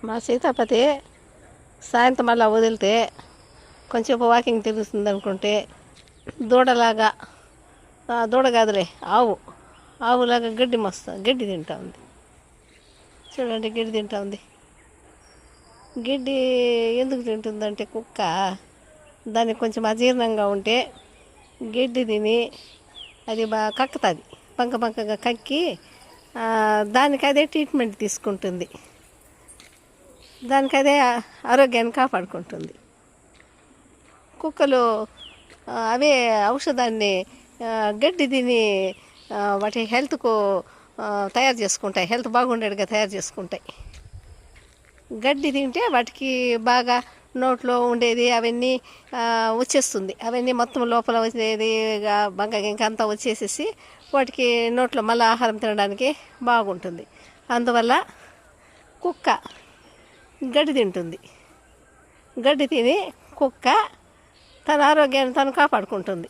మా సీతాపతి సాయంత్రం అలా వదిలితే కొంచెం వాకింగ్ తిరుగుతుంది అనుకుంటే దూడలాగా దూడ కాదులే ఆవులాగా గడ్డి తింటా ఉంది. చూడండి, గడ్డి తింటా ఉంది. గడ్డి ఎందుకు తింటుందంటే కుక్క దానికి కొంచెం అజీర్ణంగా ఉంటే గడ్డి తిని అది బాగా కక్కుతుంది. బంకగా కక్కి దానికి అదే ట్రీట్మెంట్ తీసుకుంటుంది. దానికి అదే ఆరోగ్యాన్ని కాపాడుకుంటుంది. కుక్కలు అవే ఔషధాన్ని గడ్డి తిని వాటి హెల్త్కు తయారు చేసుకుంటాయి. హెల్త్ బాగుండేట్టుగా తయారు చేసుకుంటాయి. గడ్డి తింటే వాటికి బాగా నోట్లో ఉండేది అవన్నీ వచ్చేస్తుంది. అవన్నీ మొత్తం లోపల వచ్చేది బంక అంతా వచ్చేసేసి వాటికి నోట్లో మళ్ళీ ఆహారం తినడానికి బాగుంటుంది. అందువల్ల కుక్క గడ్డి తింటుంది. గడ్డి తిని కుక్క తన ఆరోగ్యాన్ని తను కాపాడుకుంటుంది.